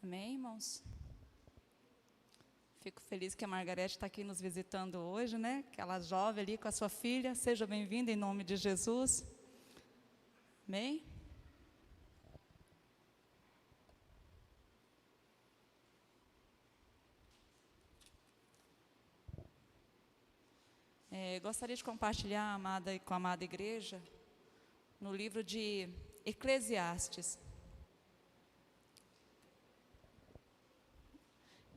Amém, irmãos? Fico feliz que a Margarete está aqui nos visitando hoje, né? Aquela jovem ali com a sua filha. Seja bem-vinda em nome de Jesus. Amém? Gostaria de compartilhar, com a amada igreja, no livro de Eclesiastes.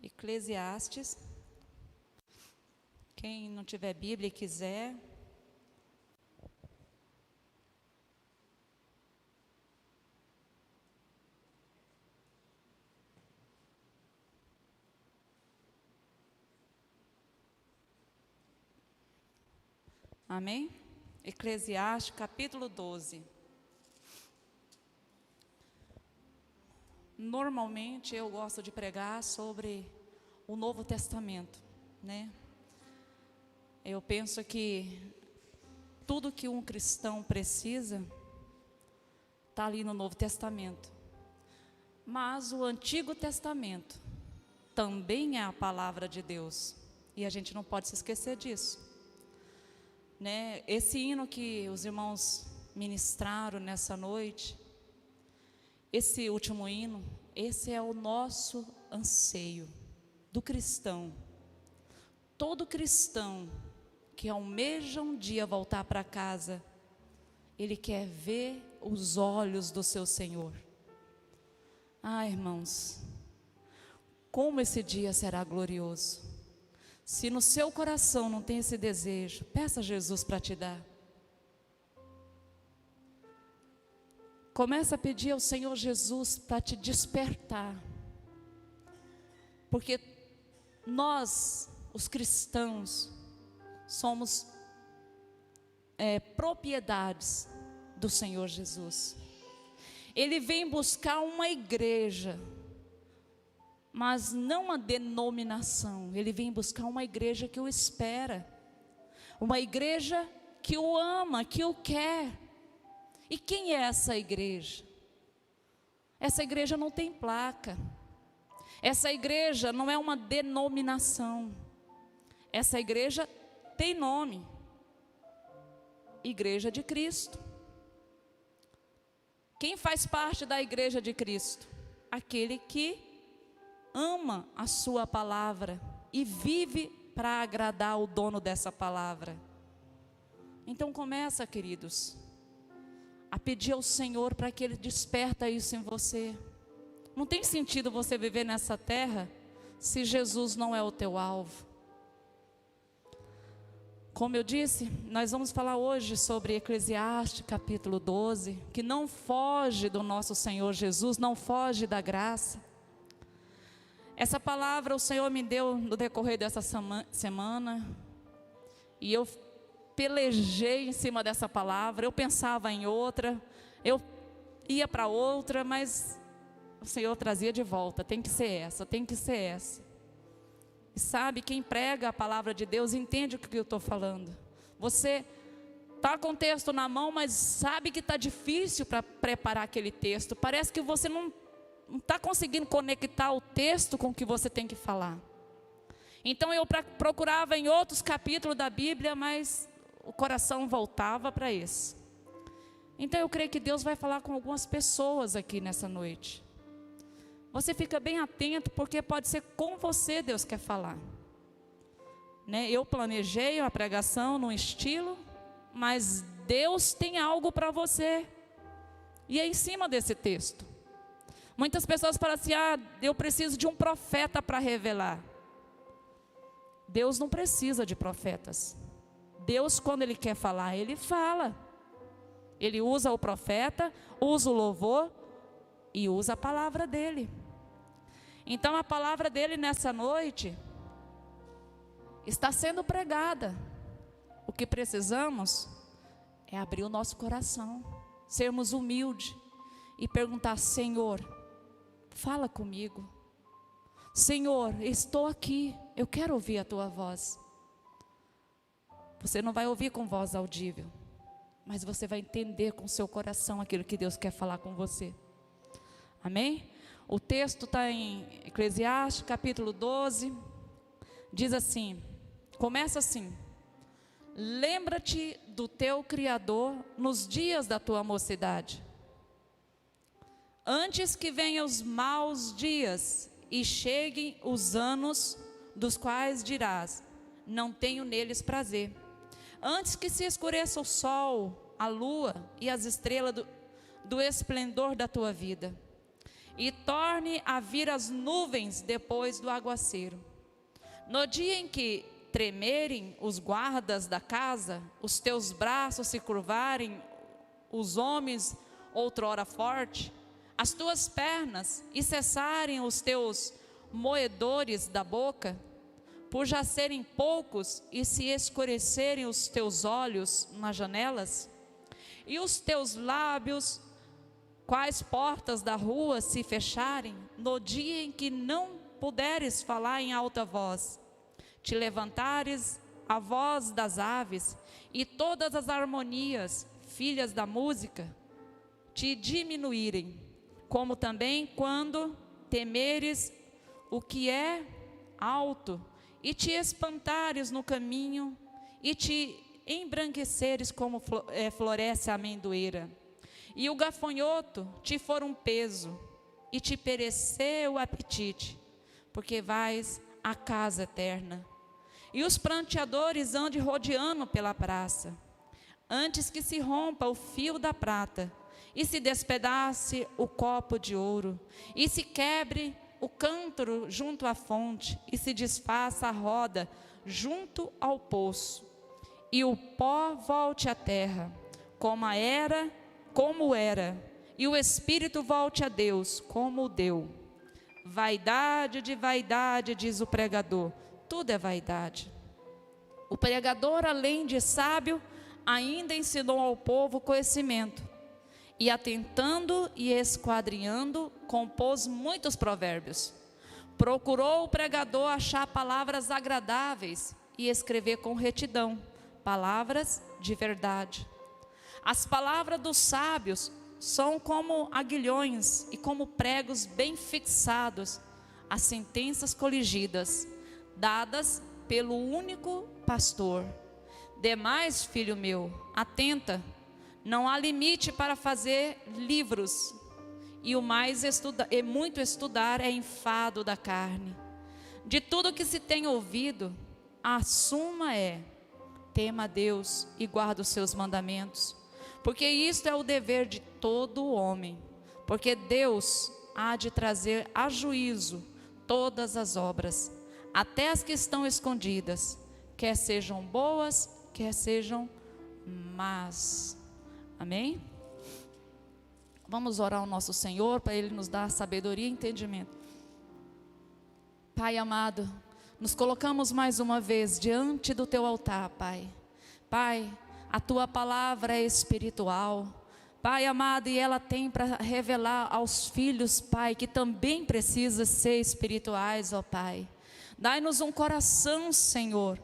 Eclesiastes. Quem não tiver Bíblia e quiser. Amém? Eclesiastes, capítulo 12. Normalmente eu gosto de pregar sobre o Novo Testamento, né? Eu penso que tudo que um cristão precisa está ali no Novo Testamento. Mas o Antigo Testamento também é a palavra de Deus. E a gente não pode se esquecer disso, né? Esse hino que os irmãos ministraram nessa noite, esse último hino, esse é o nosso anseio do cristão. Todo cristão que almeja um dia voltar para casa, ele quer ver os olhos do seu Senhor. Ah, irmãos, como esse dia será glorioso. Se no seu coração não tem esse desejo, peça a Jesus para te dar. Começa a pedir ao Senhor Jesus para te despertar. Porque nós, os cristãos, somos propriedades do Senhor Jesus. Ele vem buscar uma igreja, mas não uma denominação. Ele vem buscar uma igreja que o espera, uma igreja que o ama, que o quer. E quem é essa igreja? Essa igreja não tem placa. Essa igreja não é uma denominação. Essa igreja tem nome: Igreja de Cristo. Quem faz parte da Igreja de Cristo? Aquele que ama a sua palavra e vive para agradar o dono dessa palavra. Então começa, queridos, a pedir ao Senhor para que Ele desperta isso em você. Não tem sentido você viver nessa terra se Jesus não é o teu alvo. Como eu disse, nós vamos falar hoje sobre Eclesiastes capítulo 12, que não foge do nosso Senhor Jesus, não foge da graça. Essa palavra o Senhor me deu no decorrer dessa semana, e eu pelejei em cima dessa palavra. Eu pensava em outra, eu ia para outra, mas o Senhor trazia de volta: tem que ser essa, tem que ser essa. E sabe, quem prega a palavra de Deus entende o que eu estou falando. Você está com o texto na mão, mas sabe que está difícil para preparar aquele texto. Parece que você não está conseguindo conectar o texto com o que você tem que falar. Então eu procurava em outros capítulos da Bíblia, mas o coração voltava para esse. Então eu creio que Deus vai falar com algumas pessoas aqui nessa noite. Você fica bem atento, porque pode ser com você Deus quer falar, né? Eu planejei uma pregação num estilo, mas Deus tem algo para você, e é em cima desse texto. Muitas pessoas falam assim: eu preciso de um profeta para revelar. Deus não precisa de profetas. Deus, quando Ele quer falar, Ele fala. Ele usa o profeta, usa o louvor e usa a palavra dEle. Então a palavra dEle nessa noite está sendo pregada. O que precisamos é abrir o nosso coração, sermos humildes e perguntar: Senhor, fala comigo. Senhor, estou aqui, eu quero ouvir a Tua voz. Você não vai ouvir com voz audível, mas você vai entender com o seu coração aquilo que Deus quer falar com você. Amém? O texto está em Eclesiastes, capítulo 12, diz assim, começa assim: lembra-te do teu Criador nos dias da tua mocidade, antes que venham os maus dias e cheguem os anos dos quais dirás, não tenho neles prazer. Antes que se escureça o sol, a lua e as estrelas do esplendor da tua vida, e torne a vir as nuvens depois do aguaceiro. No dia em que tremerem os guardas da casa, os teus braços se curvarem, os homens outrora forte, as tuas pernas, e cessarem os teus moedores da boca, por já serem poucos, e se escurecerem os teus olhos nas janelas, e os teus lábios, quais portas da rua se fecharem, no dia em que não puderes falar em alta voz, te levantares a voz das aves, e todas as harmonias, filhas da música, te diminuírem, como também quando temeres o que é alto, e te espantares no caminho, e te embranqueceres como floresce a amendoeira, e o gafanhoto te for um peso, e te pereceu o apetite, porque vais à casa eterna, e os pranteadores andem rodeando pela praça, antes que se rompa o fio da prata, e se despedace o copo de ouro, e se quebre o cântaro junto à fonte, e se desfaça a roda junto ao poço, e o pó volte à terra, como era, e o espírito volte a Deus, como o deu. Vaidade de vaidade, diz o pregador, tudo é vaidade. O pregador, além de sábio, ainda ensinou ao povo conhecimento, e atentando e esquadrinhando, compôs muitos provérbios. Procurou o pregador achar palavras agradáveis e escrever com retidão, palavras de verdade. As palavras dos sábios são como aguilhões e como pregos bem fixados, as sentenças coligidas, dadas pelo único pastor. Demais, filho meu, atenta, não há limite para fazer livros, e muito estudar é enfado da carne. De tudo que se tem ouvido, a suma é: tema a Deus e guarda os seus mandamentos, porque isto é o dever de todo homem, porque Deus há de trazer a juízo todas as obras, até as que estão escondidas, quer sejam boas, quer sejam más. Amém? Vamos orar ao nosso Senhor para Ele nos dar sabedoria e entendimento. Pai amado, nos colocamos mais uma vez diante do Teu altar, Pai. Pai, a Tua palavra é espiritual, Pai amado, e ela tem para revelar aos filhos, Pai, que também precisam ser espirituais, ó Pai. Dai-nos um coração, Senhor,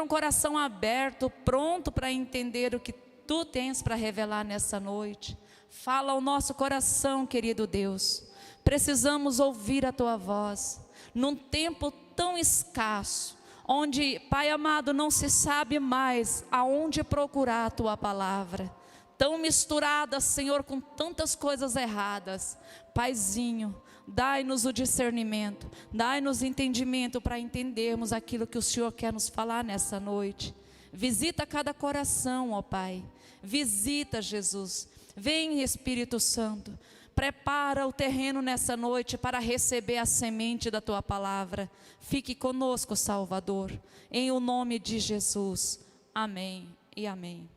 um coração aberto, pronto para entender o que Tu tens para revelar nessa noite. Fala ao nosso coração, querido Deus. Precisamos ouvir a Tua voz, num tempo tão escasso, onde, Pai amado, não se sabe mais aonde procurar a Tua palavra, tão misturada, Senhor, com tantas coisas erradas. Paizinho, dai-nos o discernimento, dai-nos entendimento para entendermos aquilo que o Senhor quer nos falar nessa noite. Visita cada coração, ó Pai, visita, Jesus, vem, Espírito Santo, prepara o terreno nessa noite para receber a semente da Tua palavra. Fique conosco, Salvador, em o nome de Jesus, amém e amém.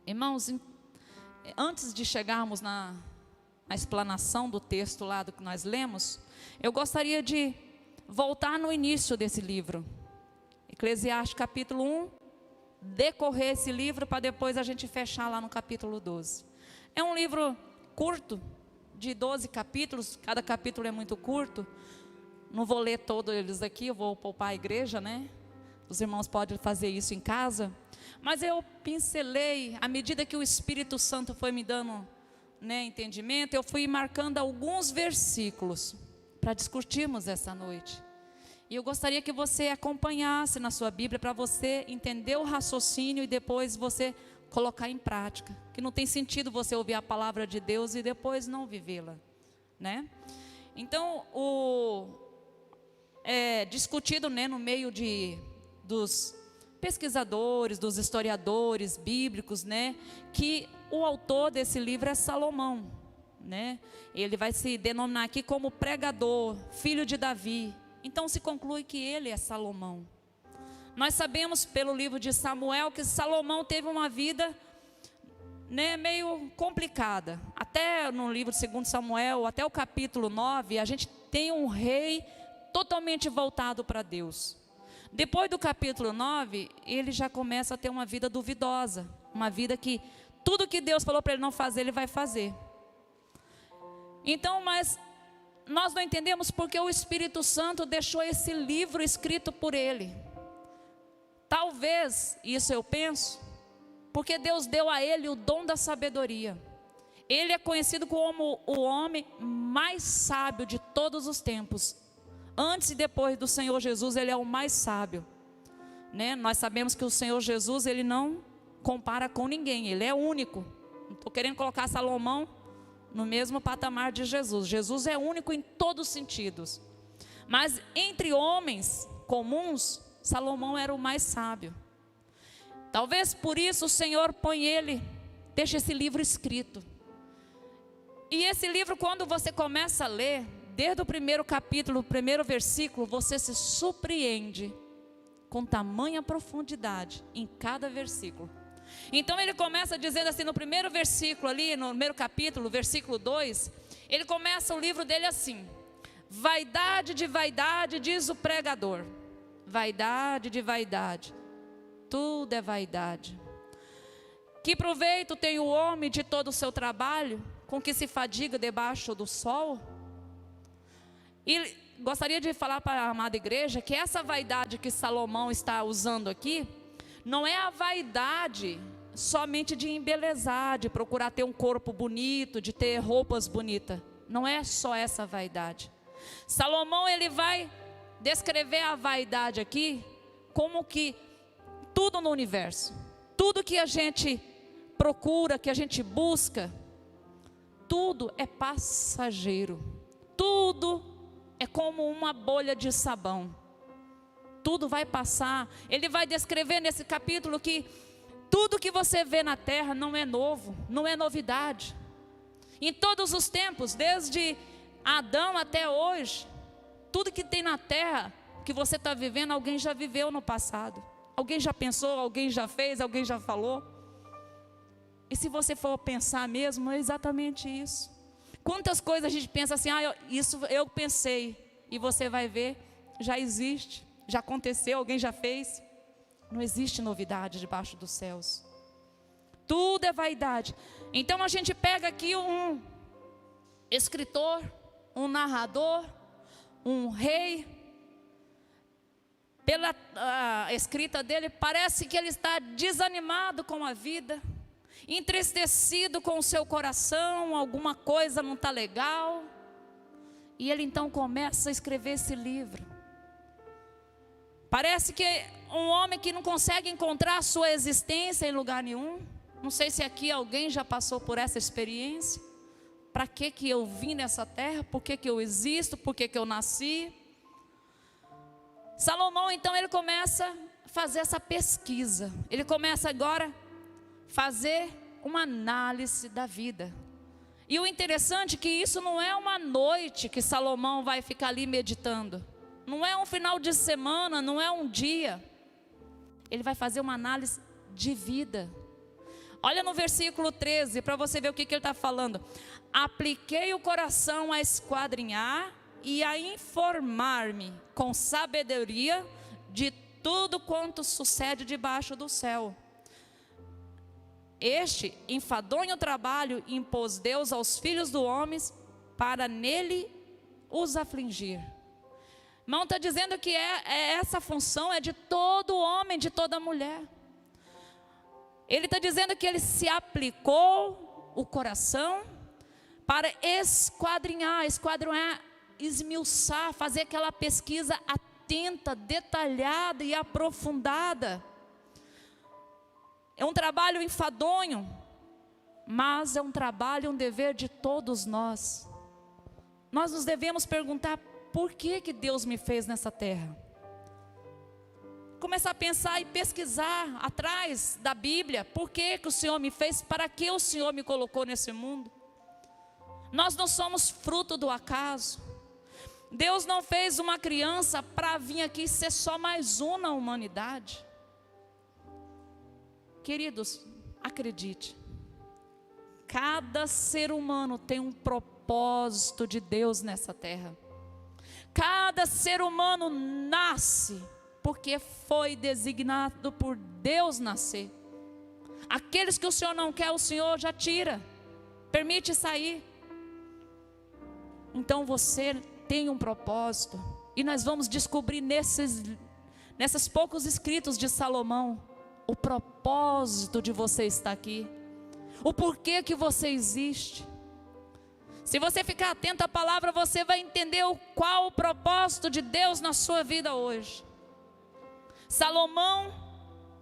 Irmãos, antes de chegarmos na explanação do texto lá do que nós lemos, eu gostaria de voltar no início desse livro, Eclesiastes capítulo 1, decorrer esse livro para depois a gente fechar lá no capítulo 12. É um livro curto, de 12 capítulos, cada capítulo é muito curto. Não vou ler todos eles aqui, eu vou poupar a igreja, né? Os irmãos podem fazer isso em casa. Mas eu pincelei, à medida que o Espírito Santo foi me dando entendimento, eu fui marcando alguns versículos para discutirmos essa noite. E eu gostaria que você acompanhasse na sua Bíblia para você entender o raciocínio e depois você colocar em prática. Que não tem sentido você ouvir a palavra de Deus e depois não vivê-la, né? Então, discutido, no meio dos pesquisadores, dos historiadores bíblicos, que o autor desse livro é Salomão, Ele vai se denominar aqui como pregador, filho de Davi. Então se conclui que ele é Salomão. Nós sabemos pelo livro de Samuel que Salomão teve uma vida meio complicada. Até no livro de 2 Samuel, até o capítulo 9, a gente tem um rei totalmente voltado para Deus. Depois do capítulo 9, ele já começa a ter uma vida duvidosa. Uma vida que tudo que Deus falou para ele não fazer, ele vai fazer. Então, mas nós não entendemos porque o Espírito Santo deixou esse livro escrito por ele. Talvez, isso eu penso, porque Deus deu a ele o dom da sabedoria. Ele é conhecido como o homem mais sábio de todos os tempos. Antes e depois do Senhor Jesus, ele é o mais sábio. Nós sabemos que o Senhor Jesus, ele não compara com ninguém, ele é único. Não estou querendo colocar Salomão no mesmo patamar de Jesus. Jesus é único em todos os sentidos. Mas entre homens comuns, Salomão era o mais sábio. Talvez por isso o Senhor deixa esse livro escrito. E esse livro, quando você começa a ler, desde o primeiro capítulo, o primeiro versículo, você se surpreende com tamanha profundidade em cada versículo. Então ele começa dizendo assim, no primeiro versículo ali, no primeiro capítulo, versículo 2, ele começa o livro dele assim: vaidade de vaidade, diz o pregador. Vaidade de vaidade, tudo é vaidade. Que proveito tem o homem de todo o seu trabalho, com que se fadiga debaixo do sol? E gostaria de falar para a amada igreja que essa vaidade que Salomão está usando aqui, não é a vaidade somente de embelezar, de procurar ter um corpo bonito, de ter roupas bonitas. Não é só essa vaidade. Salomão, ele vai descrever a vaidade aqui como que tudo no universo, tudo que a gente procura, que a gente busca, tudo é passageiro. Tudo é como uma bolha de sabão. Tudo vai passar. Ele vai descrever nesse capítulo que tudo que você vê na terra não é novo, não é novidade. Em todos os tempos, desde Adão até hoje, tudo que tem na terra que você está vivendo, alguém já viveu no passado. Alguém já pensou, alguém já fez, alguém já falou. E se você for pensar mesmo, é exatamente isso. Quantas coisas a gente pensa assim, isso eu pensei, e você vai ver, já existe. Já aconteceu, alguém já fez. Não existe novidade debaixo dos céus. Tudo é vaidade. Então a gente pega aqui um escritor, um narrador, um rei. Pela escrita dele, parece que ele está desanimado com a vida, entristecido com o seu coração, alguma coisa não está legal. E ele então começa a escrever esse livro. Parece que um homem que não consegue encontrar a sua existência em lugar nenhum. Não sei se aqui alguém já passou por essa experiência. Para que eu vim nessa terra? Por que eu existo? Por que eu nasci? Salomão, então, ele começa a fazer essa pesquisa. Ele começa agora a fazer uma análise da vida. E o interessante é que isso não é uma noite que Salomão vai ficar ali meditando. Não é um final de semana, não é um dia. Ele vai fazer uma análise de vida. Olha no versículo 13, para você ver o que ele está falando. Apliquei o coração a esquadrinhar e a informar-me com sabedoria de tudo quanto sucede debaixo do céu. Este enfadonho trabalho impôs Deus aos filhos do homem para nele os afligir. Irmão, está dizendo que essa função é de todo homem, de toda mulher. Ele está dizendo que ele se aplicou o coração para esquadrinhar, esmiuçar, fazer aquela pesquisa atenta, detalhada e aprofundada. É um trabalho enfadonho, mas é um trabalho, um dever de todos nós. Nós nos devemos perguntar: por que Deus me fez nessa terra? Começar a pensar e pesquisar atrás da Bíblia. Por que o Senhor me fez? Para que o Senhor me colocou nesse mundo? Nós não somos fruto do acaso. Deus não fez uma criança para vir aqui ser só mais um na humanidade. Queridos, acredite, cada ser humano tem um propósito de Deus nessa terra. Cada ser humano nasce porque foi designado por Deus nascer. Aqueles que o Senhor não quer, o Senhor já tira, permite sair. Então você tem um propósito, e nós vamos descobrir nesses poucos escritos de Salomão o propósito de você estar aqui, o porquê que você existe. Se você ficar atento à palavra, você vai entender qual o propósito de Deus na sua vida hoje. Salomão,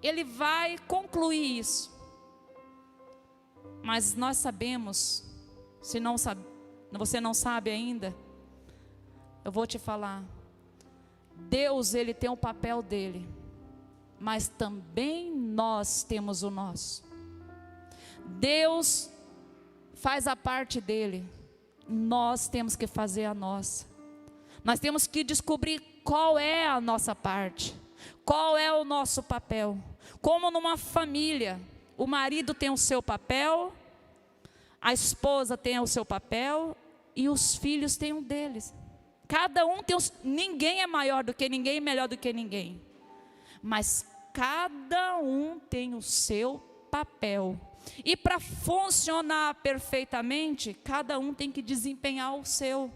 ele vai concluir isso. Mas nós sabemos, se não sabe, você não sabe ainda, eu vou te falar. Deus, ele tem o papel dele, mas também nós temos o nosso. Deus faz a parte dele, nós temos que fazer a nossa. Nós temos que descobrir qual é a nossa parte, qual é o nosso papel. Como numa família, o marido tem o seu papel, a esposa tem o seu papel e os filhos têm um deles. Cada um tem ninguém é maior do que ninguém, melhor do que ninguém. Mas cada um tem o seu papel. E para funcionar perfeitamente, cada um tem que desempenhar o seu.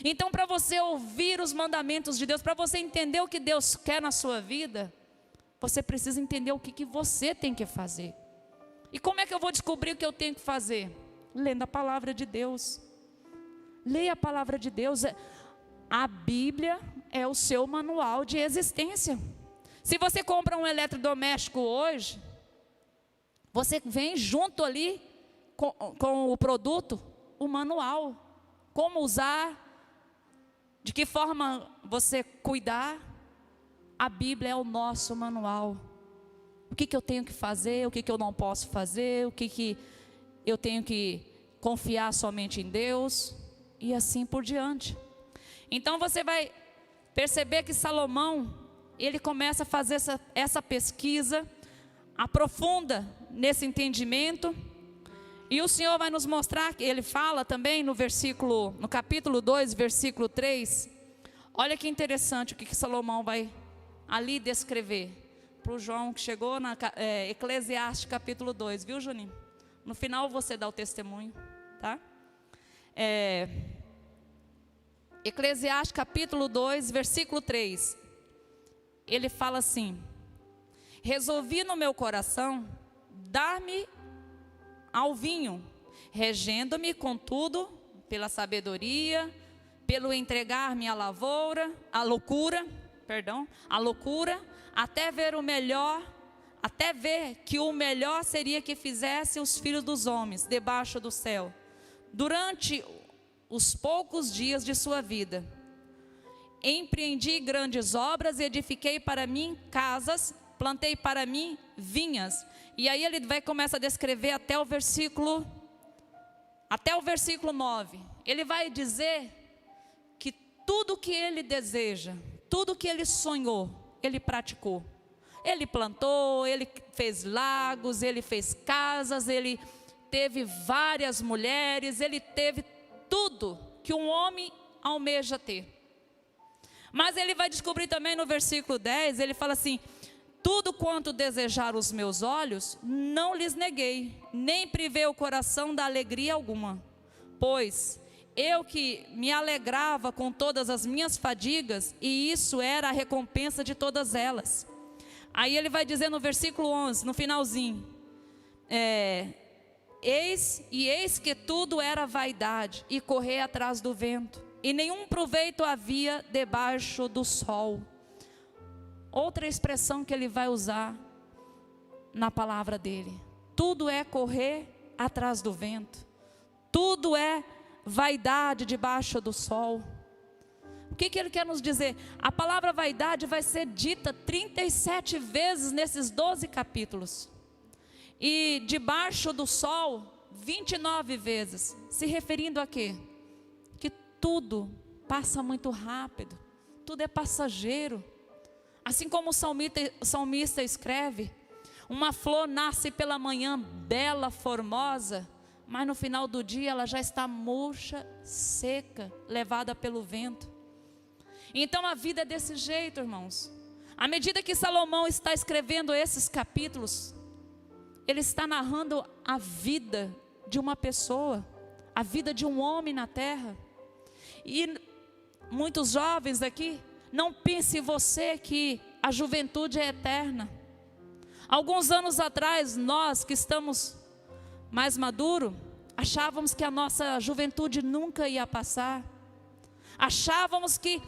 Então, para você ouvir os mandamentos de Deus, para você entender o que Deus quer na sua vida, você precisa entender o que você tem que fazer. E como é que eu vou descobrir o que eu tenho que fazer? Lendo a palavra de Deus. Leia a palavra de Deus. A Bíblia é o seu manual de existência. Se você compra um eletrodoméstico hoje, você vem junto ali com o produto, o manual. Como usar, de que forma você cuidar. A Bíblia é o nosso manual. O que eu tenho que fazer, o que eu não posso fazer, o que eu tenho que confiar somente em Deus, e assim por diante. Então você vai perceber que Salomão, ele começa a fazer essa pesquisa, aprofunda nesse entendimento, e o Senhor vai nos mostrar, ele fala também no capítulo 2, versículo 3, olha que interessante o que Salomão vai ali descrever, para o João que chegou na Eclesiastes capítulo 2, viu, Juninho? No final você dá o testemunho, tá? Eclesiastes capítulo 2, versículo 3, ele fala assim: resolvi no meu coração dar-me ao vinho, regendo-me contudo pela sabedoria, pelo entregar-me à loucura, até ver que o melhor seria que fizessem os filhos dos homens debaixo do céu, durante os poucos dias de sua vida. Empreendi grandes obras, edifiquei para mim casas, plantei para mim vinhas. E aí ele vai começar a descrever até o versículo 9. Ele vai dizer que tudo que ele deseja, tudo que ele sonhou, ele praticou. Ele plantou, ele fez lagos, ele fez casas, ele teve várias mulheres, ele teve tudo que um homem almeja ter. Mas ele vai descobrir também no versículo 10, ele fala assim: tudo quanto desejaram os meus olhos, não lhes neguei, nem privei o coração da alegria alguma. Pois eu que me alegrava com todas as minhas fadigas, e isso era a recompensa de todas elas. Aí ele vai dizer no versículo 11, no finalzinho: eis que tudo era vaidade e correr atrás do vento, e nenhum proveito havia debaixo do sol. Outra expressão que ele vai usar na palavra dele: tudo é correr atrás do vento, tudo é vaidade debaixo do sol. O que ele quer nos dizer? A palavra vaidade vai ser dita 37 vezes nesses 12 capítulos. E debaixo do sol, 29 vezes. Se referindo a quê? Que tudo passa muito rápido, tudo é passageiro. Assim como o salmista escreve: uma flor nasce pela manhã bela, formosa, mas no final do dia ela já está murcha, seca, levada pelo vento. Então a vida é desse jeito, irmãos. À medida que Salomão está escrevendo esses capítulos, ele está narrando a vida de uma pessoa, a vida de um homem na terra. E muitos jovens aqui, não pense você que a juventude é eterna. Alguns anos atrás, nós que estamos mais maduros, achávamos que a nossa juventude nunca ia passar. Achávamos que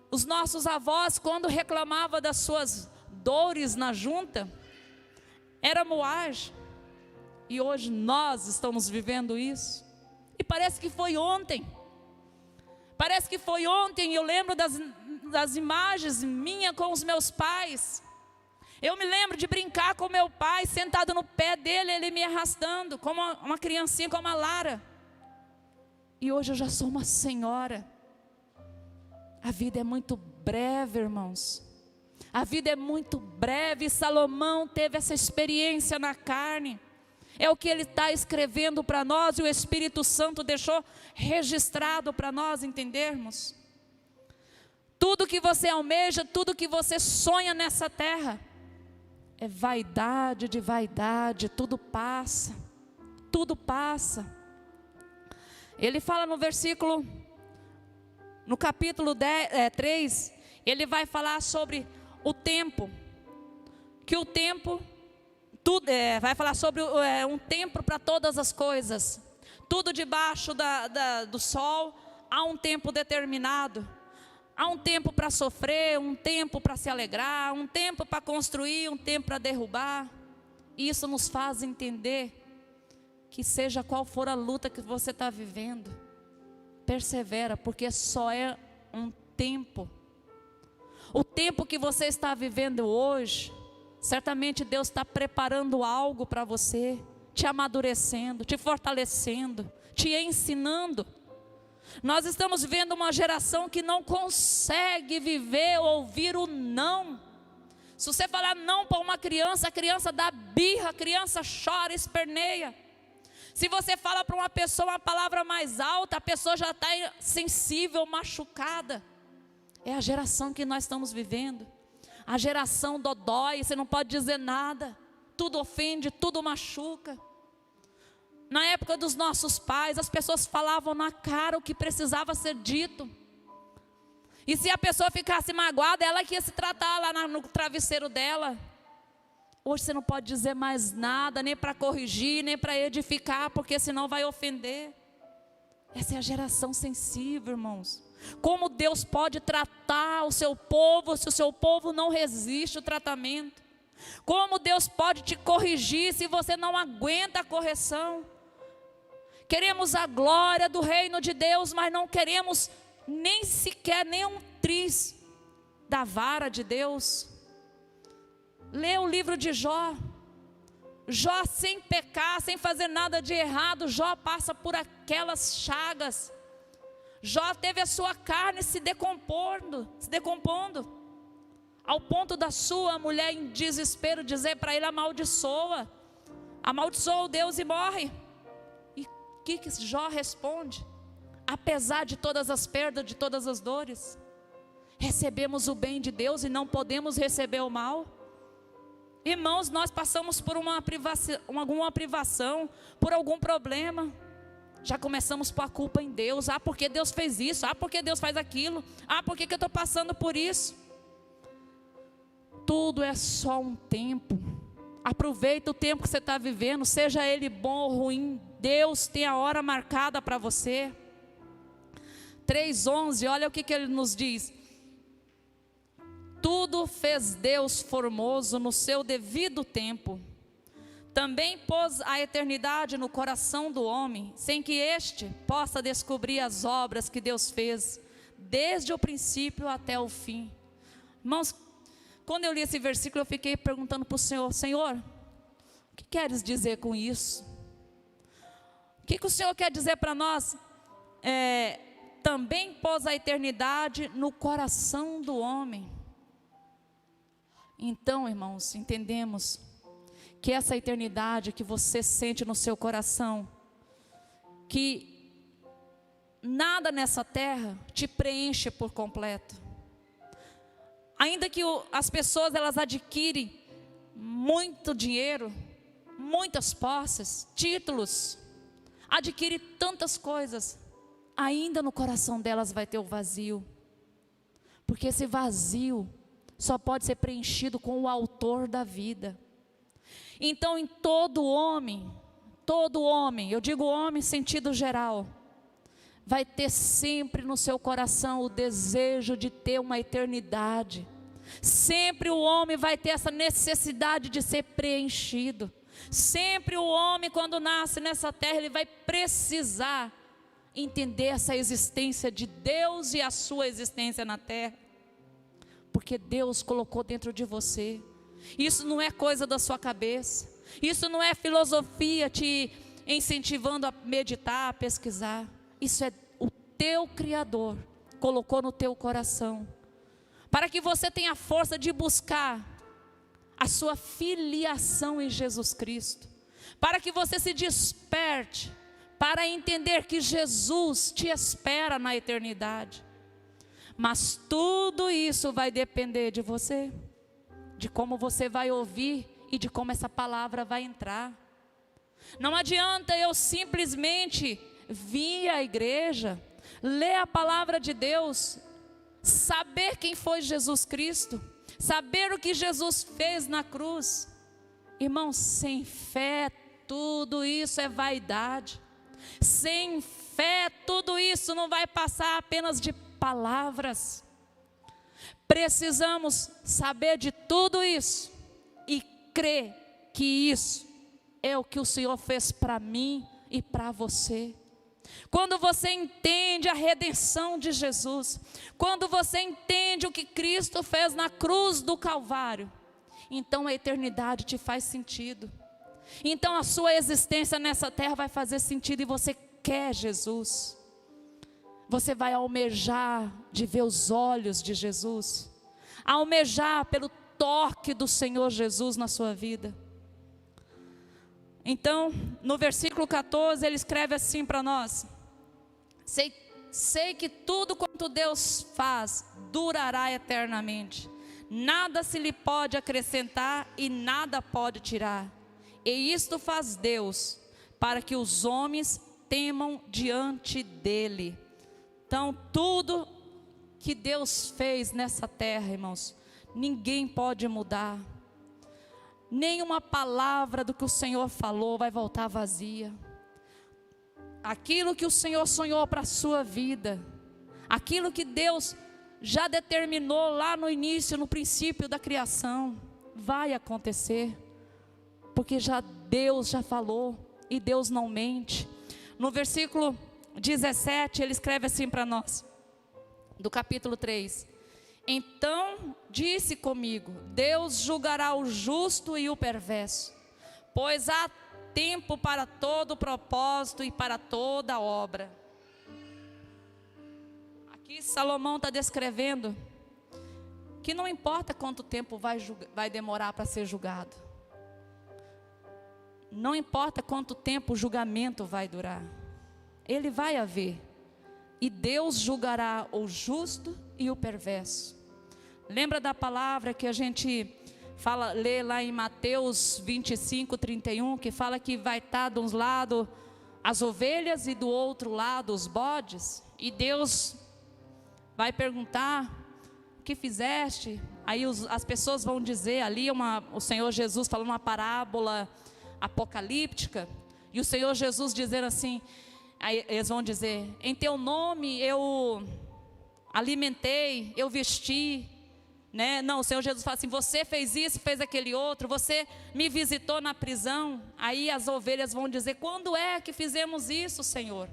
os nossos avós, quando reclamavam das suas dores na junta, era moagem. E hoje nós estamos vivendo isso. E parece que foi ontem. Parece que foi ontem. Eu lembro das imagens minhas com os meus pais. Eu me lembro de brincar com meu pai, sentado no pé dele, ele me arrastando, como uma criancinha, como a Lara. E hoje eu já sou uma senhora. A vida é muito breve, irmãos. A vida é muito breve. Salomão teve essa experiência na carne. É o que ele está escrevendo para nós, e o Espírito Santo deixou registrado para nós entendermos. Tudo que você almeja, tudo que você sonha nessa terra, é vaidade de vaidade, tudo passa. Tudo passa. Ele fala no capítulo 3, ele vai falar sobre o tempo. Que o tempo, vai falar sobre um tempo para todas as coisas. Tudo debaixo do sol, há um tempo determinado. Há um tempo para sofrer, um tempo para se alegrar, um tempo para construir, um tempo para derrubar. E isso nos faz entender que seja qual for a luta que você está vivendo, persevera, porque só é um tempo. O tempo que você está vivendo hoje, certamente Deus está preparando algo para você, te amadurecendo, te fortalecendo, te ensinando. Nós estamos vendo uma geração que não consegue viver, ouvir o não. Se você falar não para uma criança, a criança dá birra, a criança chora, esperneia. Se você fala para uma pessoa uma palavra mais alta, a pessoa já está sensível, machucada. É a geração que nós estamos vivendo. A geração dodói, você não pode dizer nada. Tudo ofende, tudo machuca. Na época dos nossos pais, as pessoas falavam na cara o que precisava ser dito. E se a pessoa ficasse magoada, ela que ia se tratar lá no travesseiro dela. Hoje você não pode dizer mais nada, nem para corrigir, nem para edificar, porque senão vai ofender. Essa é a geração sensível, irmãos. Como Deus pode tratar o seu povo, se o seu povo não resiste ao tratamento? Como Deus pode te corrigir, se você não aguenta a correção? Queremos a glória do reino de Deus, mas não queremos nem sequer um triz da vara de Deus. Lê o livro de Jó. Jó, sem pecar, sem fazer nada de errado, Jó passa por aquelas chagas. Jó teve a sua carne se decompondo, ao ponto da sua mulher em desespero dizer para ele: amaldiçoa o Deus e morre. E o que Jó responde? Apesar de todas as perdas, de todas as dores, recebemos o bem de Deus e não podemos receber o mal. Irmãos, nós passamos por alguma privação, por algum problema, já começamos a pôr a culpa em Deus. Porque Deus fez isso, porque Deus faz aquilo, por que eu estou passando por isso? Tudo é só um tempo. Aproveita o tempo que você está vivendo, seja ele bom ou ruim, Deus tem a hora marcada para você. 3:11, olha o que ele nos diz: tudo fez Deus formoso no seu devido tempo. Também pôs a eternidade no coração do homem, sem que este possa descobrir as obras que Deus fez, desde o princípio até o fim. Irmãos, quando eu li esse versículo, eu fiquei perguntando para o Senhor: Senhor, o que queres dizer com isso? O que o Senhor quer dizer para nós? Também pôs a eternidade no coração do homem. Então, irmãos, entendemos que essa eternidade que você sente no seu coração, que nada nessa terra te preenche por completo. Ainda que as pessoas elas adquirem muito dinheiro, muitas posses, títulos, adquirem tantas coisas, ainda no coração delas vai ter o vazio. Porque esse vazio só pode ser preenchido com o autor da vida. Então em todo homem, eu digo homem em sentido geral, vai ter sempre no seu coração o desejo de ter uma eternidade. Sempre o homem vai ter essa necessidade de ser preenchido. Sempre o homem, quando nasce nessa terra, ele vai precisar entender essa existência de Deus e a sua existência na terra. Porque Deus colocou dentro de você. Isso não é coisa da sua cabeça. Isso não é filosofia te incentivando a meditar, a pesquisar. Isso é o teu Criador colocou no teu coração, para que você tenha a força de buscar a sua filiação em Jesus Cristo, para que você se desperte para entender que Jesus te espera na eternidade. Mas tudo isso vai depender de você, de como você vai ouvir e de como essa palavra vai entrar. Não adianta eu simplesmente vir à igreja, ler a palavra de Deus, saber quem foi Jesus Cristo, saber o que Jesus fez na cruz. Irmãos, sem fé tudo isso é vaidade. Sem fé tudo isso não vai passar apenas de palavras. Precisamos saber de tudo isso e crer que isso é o que o Senhor fez para mim e para você. Quando você entende a redenção de Jesus, quando você entende o que Cristo fez na cruz do Calvário, então a eternidade te faz sentido. Então a sua existência nessa terra vai fazer sentido e você quer Jesus. Você vai almejar de ver os olhos de Jesus, almejar pelo toque do Senhor Jesus na sua vida. Então, no versículo 14, ele escreve assim para nós: sei que tudo quanto Deus faz durará eternamente, nada se lhe pode acrescentar e nada pode tirar. E isto faz Deus, para que os homens temam diante dele. Então, tudo que Deus fez nessa terra, irmãos, ninguém pode mudar. Nenhuma palavra do que o Senhor falou vai voltar vazia. Aquilo que o Senhor sonhou para a sua vida, aquilo que Deus já determinou lá no início, no princípio da criação, vai acontecer. Porque Deus já falou e Deus não mente. No versículo 17, ele escreve assim para nós, do capítulo 3: então disse comigo, Deus julgará o justo e o perverso, pois há tempo para todo propósito e para toda obra. Aqui Salomão está descrevendo que não importa quanto tempo vai demorar para ser julgado. Não importa quanto tempo o julgamento vai durar. Ele vai haver. E Deus julgará o justo e o perverso. Lembra da palavra que a gente lê lá em Mateus 25, 31, que fala que vai estar de um lado as ovelhas e do outro lado os bodes? E Deus vai perguntar: o que fizeste? Aí as pessoas vão dizer, ali o Senhor Jesus falando uma parábola apocalíptica, e o Senhor Jesus dizendo assim, aí eles vão dizer, em teu nome eu alimentei, eu vesti, né? Não, o Senhor Jesus fala assim, você fez isso, fez aquele outro, você me visitou na prisão. Aí as ovelhas vão dizer, quando é que fizemos isso, Senhor?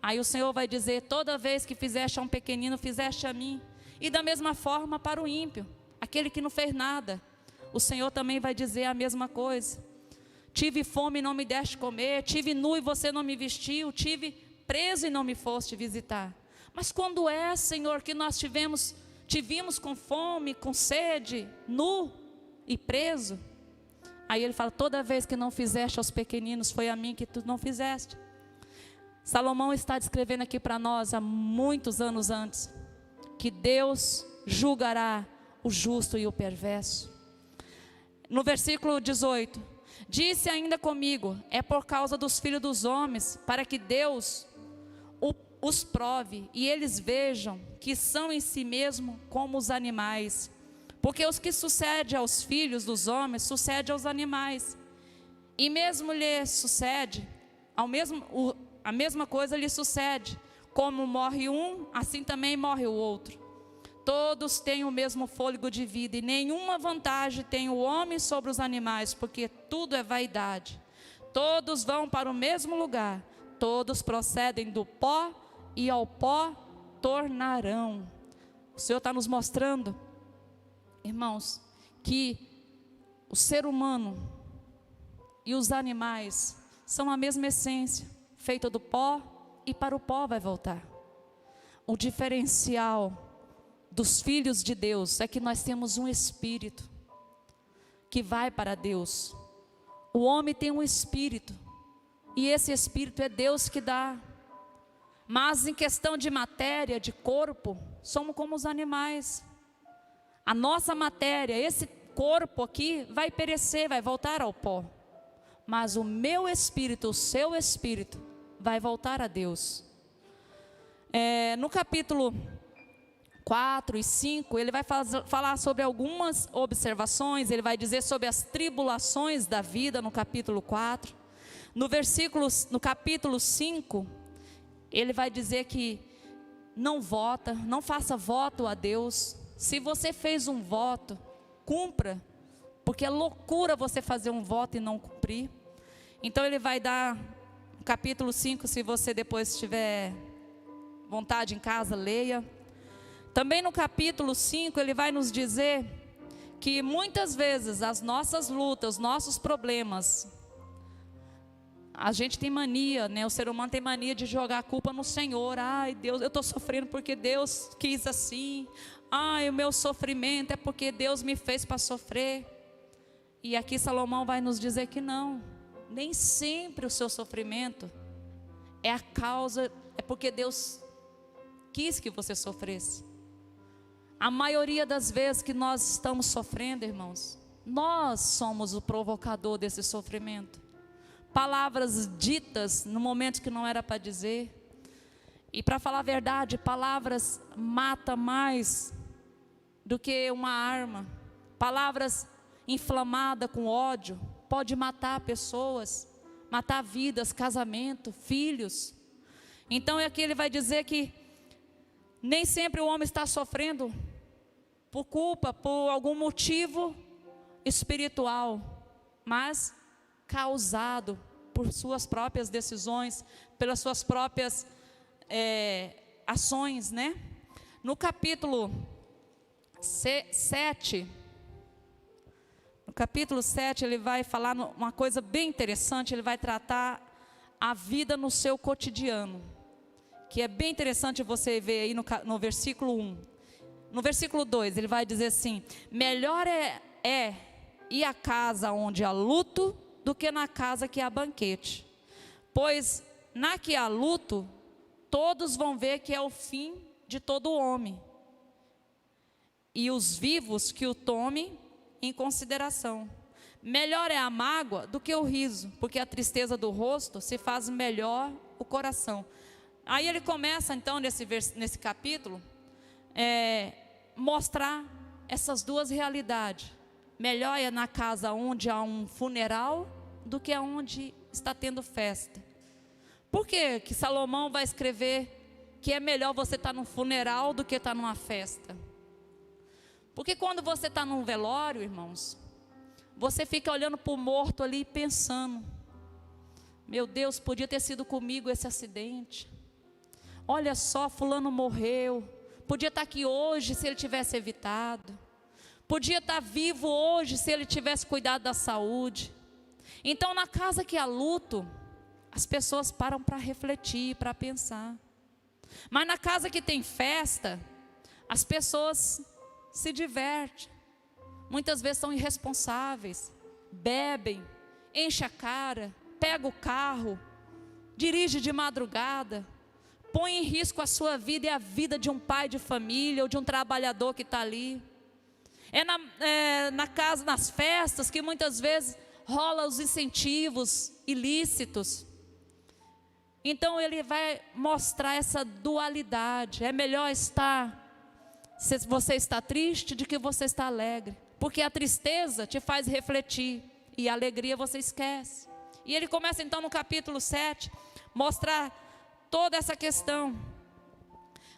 Aí o Senhor vai dizer, toda vez que fizeste a um pequenino, fizeste a mim. E da mesma forma para o ímpio, aquele que não fez nada, o Senhor também vai dizer a mesma coisa. Tive fome e não me deste comer, tive nu e você não me vestiu, tive preso e não me foste visitar. Mas quando é, Senhor, que nós te vimos com fome, com sede, nu e preso? Aí ele fala, toda vez que não fizeste aos pequeninos, foi a mim que tu não fizeste. Salomão está descrevendo aqui para nós, há muitos anos antes, que Deus julgará o justo e o perverso. No versículo 18, disse ainda comigo, é por causa dos filhos dos homens, para que Deus os prove, e eles vejam que são em si mesmo como os animais. Porque os que sucedem aos filhos dos homens, sucede aos animais. E mesmo lhe sucede, a mesma coisa lhe sucede. Como morre um, assim também morre o outro. Todos têm o mesmo fôlego de vida, e nenhuma vantagem tem o homem sobre os animais, porque tudo é vaidade. Todos vão para o mesmo lugar, todos procedem do pó, e ao pó tornarão. O Senhor está nos mostrando, irmãos, que o ser humano e os animais são a mesma essência, feita do pó, e para o pó vai voltar. O diferencial dos filhos de Deus é que nós temos um espírito que vai para Deus. O homem tem um espírito, e esse espírito é Deus que dá. Mas em questão de matéria, de corpo, somos como os animais. A nossa matéria, esse corpo aqui, vai perecer, vai voltar ao pó. Mas o meu espírito, o seu espírito, vai voltar a Deus. No capítulo 4 e 5, ele vai falar sobre algumas observações. Ele vai dizer sobre as tribulações da vida, no capítulo 4. No capítulo 5, ele vai dizer que não vota, não faça voto a Deus. Se você fez um voto, cumpra, porque é loucura você fazer um voto e não cumprir. Então ele vai dar, capítulo 5, se você depois tiver vontade em casa, leia. Também no capítulo 5, ele vai nos dizer que muitas vezes as nossas lutas, os nossos problemas, a gente tem mania, né? O ser humano tem mania de jogar a culpa no Senhor. Ai, Deus, eu estou sofrendo porque Deus quis assim. Ai, o meu sofrimento é porque Deus me fez para sofrer. E aqui Salomão vai nos dizer que não. Nem sempre o seu sofrimento é a causa, é porque Deus quis que você sofresse. A maioria das vezes que nós estamos sofrendo, irmãos, nós somos o provocador desse sofrimento. Palavras ditas no momento que não era para dizer. E para falar a verdade, palavras matam mais do que uma arma. Palavras inflamadas com ódio pode matar pessoas, matar vidas, casamento, filhos. Então aqui ele vai dizer que nem sempre o homem está sofrendo por culpa, por algum motivo espiritual, mas causado por suas próprias decisões, pelas suas próprias ações, né? No capítulo 7, ele vai falar uma coisa bem interessante. Ele vai tratar a vida no seu cotidiano, que é bem interessante você ver aí no versículo 1. No versículo 2, ele vai dizer assim: melhor é ir à casa onde há luto, do que na casa que há banquete. Pois na que há luto, todos vão ver que é o fim de todo homem, e os vivos que o tomem em consideração. Melhor é a mágoa do que o riso, porque a tristeza do rosto se faz melhor o coração. Aí ele começa então nesse capítulo, mostrar essas duas realidades. Melhor é na casa onde há um funeral do que onde está tendo festa. Por que que Salomão vai escrever que é melhor você estar num funeral do que estar numa festa? Porque quando você está num velório, irmãos, você fica olhando para o morto ali e pensando: meu Deus, podia ter sido comigo esse acidente. Olha só, fulano morreu. Podia estar aqui hoje se ele tivesse evitado. Podia estar vivo hoje se ele tivesse cuidado da saúde. Então, na casa que há luto, as pessoas param para refletir, para pensar. Mas na casa que tem festa, as pessoas se divertem. Muitas vezes são irresponsáveis, bebem, enchem a cara, pega o carro, dirige de madrugada, põe em risco a sua vida e a vida de um pai de família ou de um trabalhador que está ali. Na casa, nas festas, que muitas vezes rola os incentivos ilícitos. Então ele vai mostrar essa dualidade. É melhor estar, se você está triste, de que você está alegre. Porque a tristeza te faz refletir e a alegria você esquece. E ele começa então no capítulo 7, mostrar toda essa questão.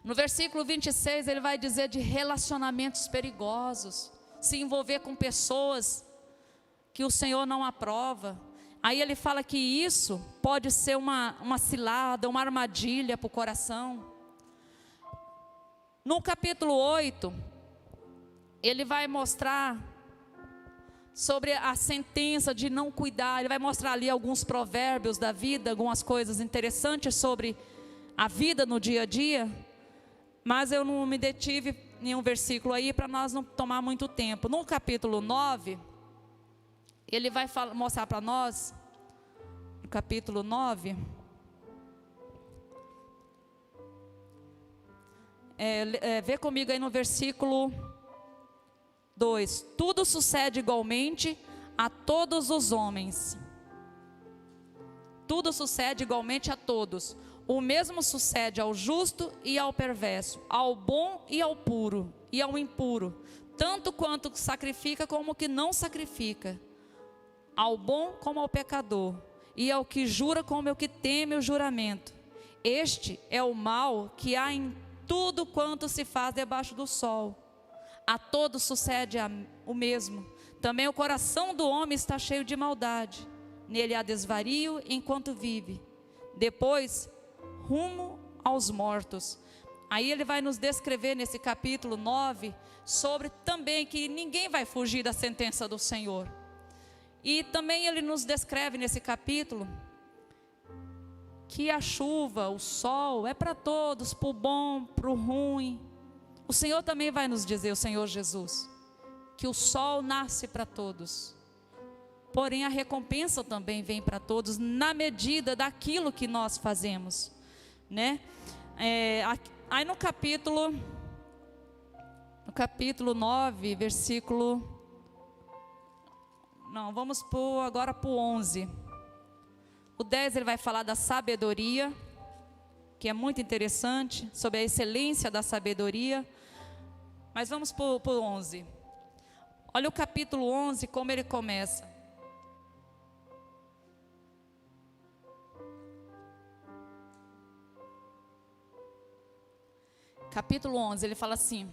No versículo 26 ele vai dizer de relacionamentos perigosos, se envolver com pessoas que o Senhor não aprova. Aí ele fala que isso pode ser uma cilada, uma armadilha para o coração. No capítulo 8, ele vai mostrar sobre a sentença de não cuidar. Ele vai mostrar ali alguns provérbios da vida, algumas coisas interessantes sobre a vida no dia a dia. Mas eu não me detive em um versículo aí para nós não tomar muito tempo. No capítulo 9, ele vai mostrar para nós, no capítulo 9, vê comigo aí no versículo 2: tudo sucede igualmente a todos os homens. Tudo sucede igualmente a todos. O mesmo sucede ao justo e ao perverso, ao bom e ao puro e ao impuro, tanto quanto sacrifica como que não sacrifica, ao bom como ao pecador, e ao que jura como ao que teme o juramento. Este é o mal que há em tudo quanto se faz debaixo do sol. A todos sucede o mesmo. Também o coração do homem está cheio de maldade. Nele há desvario enquanto vive. Depois, rumo aos mortos. Aí ele vai nos descrever nesse capítulo 9, sobre também que ninguém vai fugir da sentença do Senhor. E também ele nos descreve nesse capítulo que a chuva, o sol é para todos, para o bom, para o ruim. O Senhor também vai nos dizer, o Senhor Jesus, que o sol nasce para todos, porém a recompensa também vem para todos, na medida daquilo que nós fazemos, né? Aí no capítulo 9, versículo, não, vamos agora para o 11. O 10 ele vai falar da sabedoria, que é muito interessante, sobre a excelência da sabedoria. Mas vamos para o 11. Olha o capítulo 11, como ele começa. Capítulo 11, ele fala assim: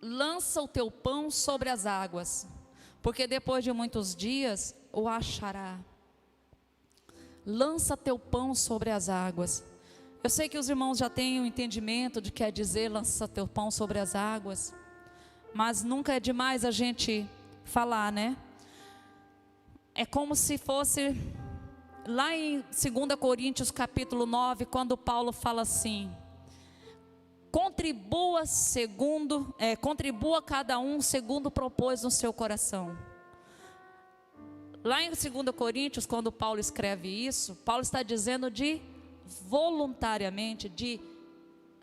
lança o teu pão sobre as águas, porque depois de muitos dias o achará. Lança teu pão sobre as águas. Eu sei que os irmãos já têm o entendimento de que quer dizer lança teu pão sobre as águas, mas nunca é demais a gente falar, né? É como se fosse lá em 2 Coríntios capítulo 9, quando Paulo fala assim: contribua cada um segundo propôs no seu coração. Lá em 2 Coríntios, quando Paulo escreve isso, Paulo está dizendo de voluntariamente, de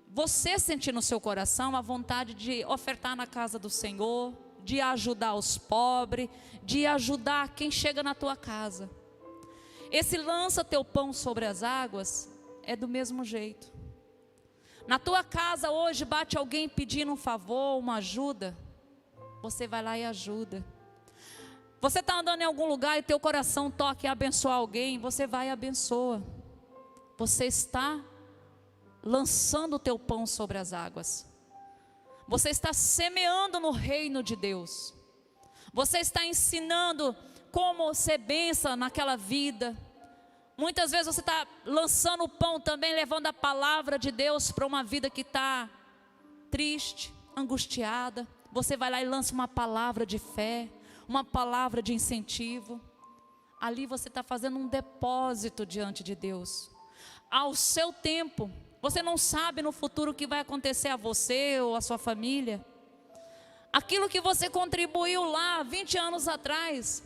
você sentir no seu coração a vontade de ofertar na casa do Senhor, de ajudar os pobres, de ajudar quem chega na tua casa. Esse lança teu pão sobre as águas é do mesmo jeito. Na tua casa hoje bate alguém pedindo um favor, uma ajuda, você vai lá e ajuda. Você está andando em algum lugar e teu coração toca em abençoar alguém, você vai e abençoa. Você está lançando o teu pão sobre as águas. Você está semeando no reino de Deus. Você está ensinando como ser bênção naquela vida. Muitas vezes você está lançando o pão também, levando a palavra de Deus para uma vida que está triste, angustiada. Você vai lá e lança uma palavra de fé, uma palavra de incentivo. Ali você está fazendo um depósito diante de Deus. Ao seu tempo, você não sabe no futuro o que vai acontecer a você ou a sua família. Aquilo que você contribuiu lá 20 anos atrás,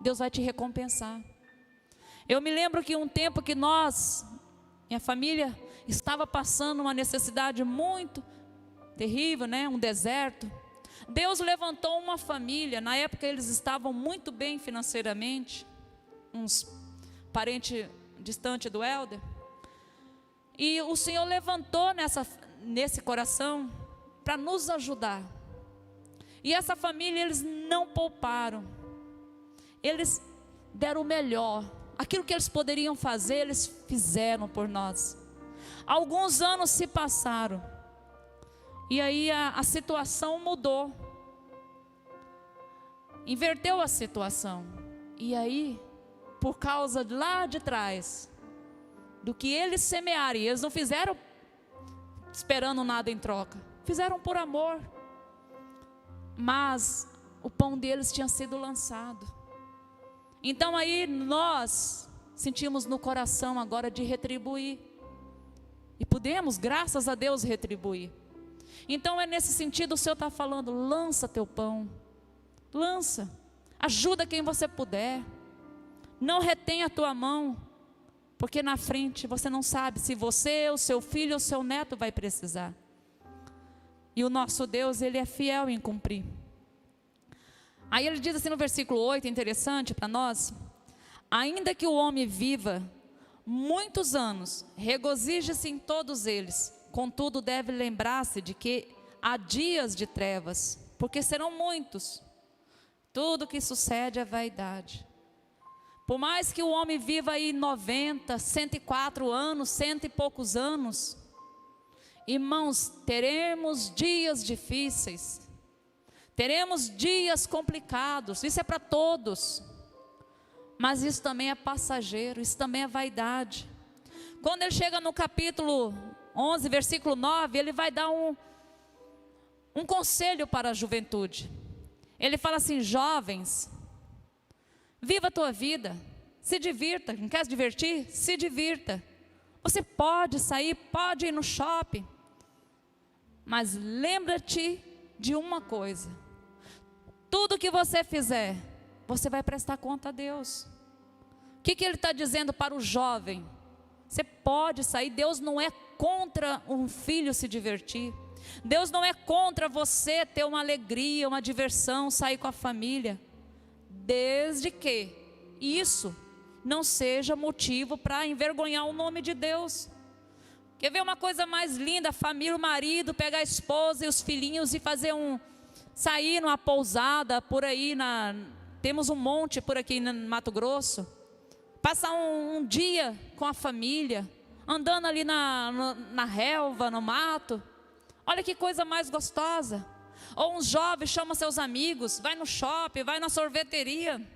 Deus vai te recompensar. Eu me lembro que um tempo que minha família, estava passando uma necessidade muito terrível, né? Um deserto. Deus levantou uma família, na época eles estavam muito bem financeiramente, uns parentes distantes do Helder. E o Senhor levantou nesse coração para nos ajudar. E essa família, eles não pouparam. Eles deram o melhor. Aquilo que eles poderiam fazer, eles fizeram por nós. Alguns anos se passaram. E aí a situação mudou. Inverteu a situação. E aí, por causa lá de trás, do que eles semearam, eles não fizeram esperando nada em troca. Fizeram por amor. Mas o pão deles tinha sido lançado. Então aí nós sentimos no coração agora de retribuir. E podemos, graças a Deus, retribuir. Então é nesse sentido o Senhor está falando, lança teu pão. Lança. Ajuda quem você puder. Não retenha a tua mão. Porque na frente você não sabe se você, o seu filho ou o seu neto vai precisar. E o nosso Deus, Ele é fiel em cumprir. Aí ele diz assim no versículo 8, interessante para nós: ainda que o homem viva muitos anos, regozije-se em todos eles, contudo deve lembrar-se de que há dias de trevas, porque serão muitos. Tudo que sucede é vaidade. Por mais que o homem viva aí 90, 104 anos, 100 e poucos anos, irmãos, teremos dias difíceis, teremos dias complicados, isso é para todos, mas isso também é passageiro, isso também é vaidade. Quando ele chega no capítulo 11, versículo 9, ele vai dar um conselho para a juventude. Ele fala assim: jovens, viva a tua vida, se divirta. Não quer se divertir? Se divirta. Você pode sair, pode ir no shopping, mas lembra-te de uma coisa: tudo que você fizer, você vai prestar conta a Deus. O que ele está dizendo para o jovem? Você pode sair, Deus não é contra um filho se divertir. Deus não é contra você ter uma alegria, uma diversão, sair com a família, desde que isso não seja motivo para envergonhar o nome de Deus. Quer ver uma coisa mais linda? A família, o marido pegar a esposa e os filhinhos e sair numa pousada por aí, temos um monte por aqui no Mato Grosso, passar um dia com a família, andando ali na relva, no mato. Olha que coisa mais gostosa. Ou uns jovens chamam seus amigos, vai no shopping, vai na sorveteria.